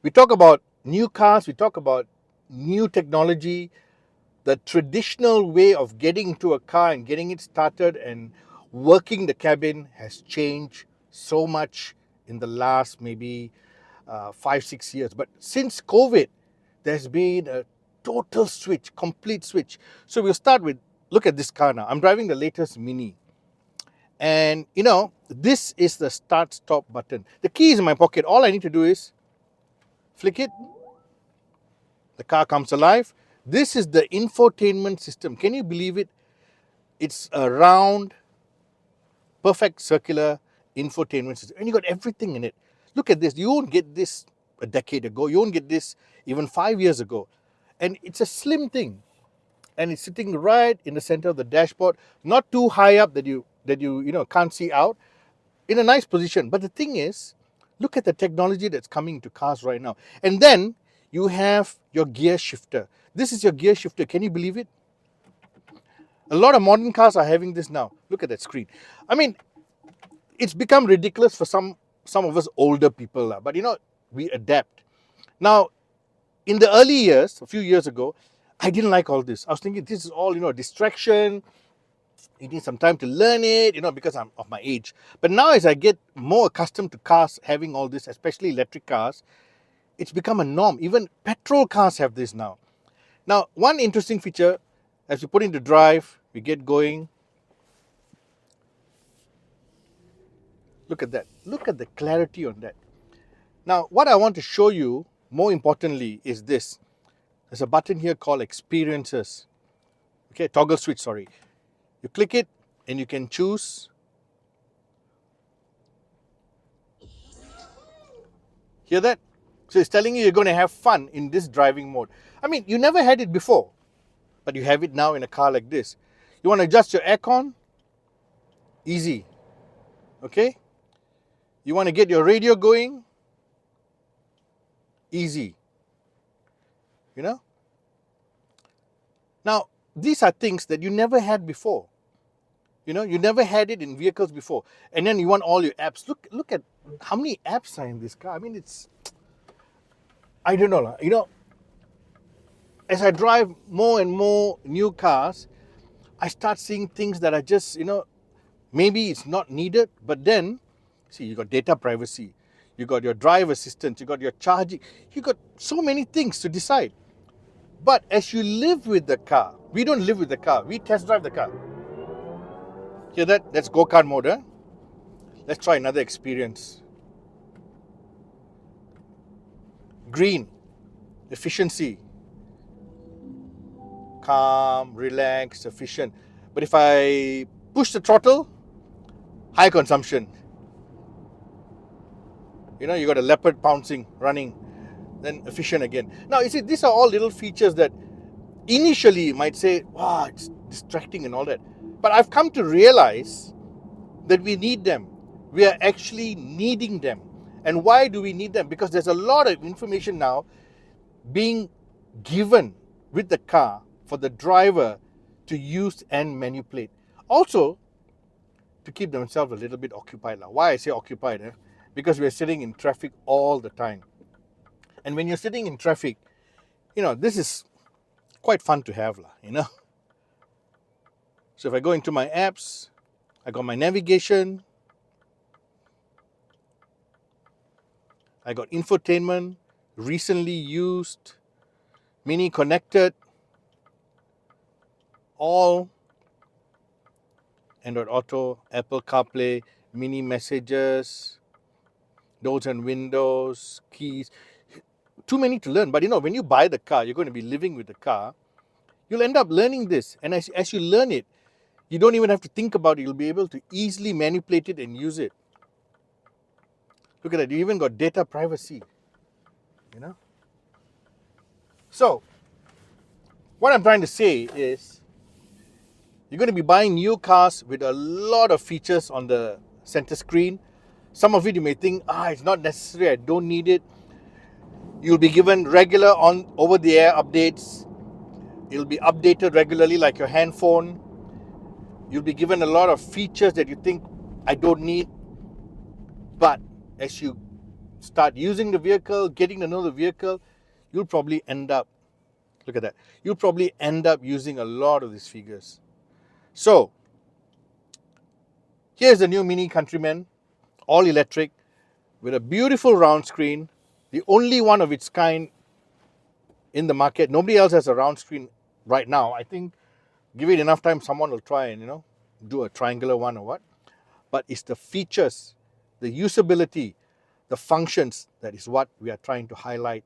We talk about new cars, we talk about new technology. The traditional way of getting into a car and getting it started and working the cabin has changed so much in the last maybe 5-6 years. But since COVID, there's been a total switch, complete switch. So we'll start with, look at this car now. I'm driving the latest Mini. And this is the start stop button. The key is in my pocket. All I need to do is flick it. The car comes alive. This is the infotainment system. Can you believe it? It's a round, perfect circular infotainment system. And you got everything in it. Look at this. You won't get this a decade ago. You won't get this even 5 years ago. And it's a slim thing. And it's sitting right in the center of the dashboard, not too high up that you can't see out, in a nice position. But the thing is, look at the technology that's coming to cars right now. And then you have your gear shifter. This is your gear shifter. Can you believe it? A lot of modern cars are having this now. Look at that screen. I mean, it's become ridiculous for some of us older people, but we adapt. Now, in the early years, a few years ago, I didn't like all this. I was thinking this is all, distraction. You need some time to learn it, because I'm of my age. But now as I get more accustomed to cars having all this, especially electric cars, it's become a norm. Even petrol cars have this now. Now, one interesting feature, as we put into drive, we get going. Look at that. Look at the clarity on that. Now, what I want to show you, more importantly, is this. There's a button here called Experiences. Okay, toggle switch, sorry. You click it and you can choose. Hear that? So it's telling you you're going to have fun in this driving mode. I mean, you never had it before, but you have it now in a car like this. You want to adjust your aircon? Easy. Okay? You want to get your radio going? Easy. Now, these are things that you never had before. You never had it in vehicles before. And then you want all your apps. Look at how many apps are in this car. I mean, I don't know. As I drive more and more new cars, I start seeing things that are just, maybe it's not needed. But then, see, you got data privacy. You got your drive assistant. You got your charging. You got so many things to decide. But as you live with the car, we don't live with the car. We test drive the car. Hear that? That's go-kart mode. Huh? Let's try another experience. Green, efficiency. Calm, relaxed, efficient. But if I push the throttle, high consumption. You got a leopard pouncing, running, then efficient again. Now, you see, these are all little features that initially you might say, wow, it's distracting and all that. But I've come to realize that we need them. We are actually needing them. And why do we need them? Because there's a lot of information now being given with the car for the driver to use and manipulate. Also, to keep themselves a little bit occupied. Why I say occupied? Because we're sitting in traffic all the time. And when you're sitting in traffic, this is quite fun to have. So if I go into my apps, I got my navigation, I got infotainment, recently used, Mini connected, all Android Auto, Apple CarPlay, Mini messages, doors and windows, keys. Too many to learn. But when you buy the car, you're going to be living with the car. You'll end up learning this. And as you learn it, you don't even have to think about it. You'll be able to easily manipulate it and use it. Look at that. You even got data privacy. So, what I'm trying to say is, you're going to be buying new cars with a lot of features on the center screen. Some of it you may think, it's not necessary, I don't need it. You'll be given regular over-the-air updates. It'll be updated regularly like your handphone. You'll be given a lot of features that you think, I don't need. But as you start using the vehicle, getting to know the vehicle, you'll probably end up, look at that, you'll probably end up using a lot of these figures. So, here's the new Mini Countryman, all electric, with a beautiful round screen, the only one of its kind in the market. Nobody else has a round screen right now. I think give it enough time, someone will try and, do a triangular one or what. But it's the features, the usability, the functions, that is what we are trying to highlight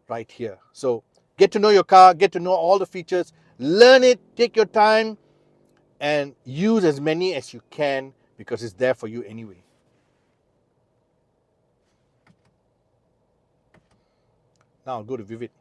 right here. So get to know your car, get to know all the features, learn it, take your time, and use as many as you can because it's there for you anyway. Now I'll go to Vivid.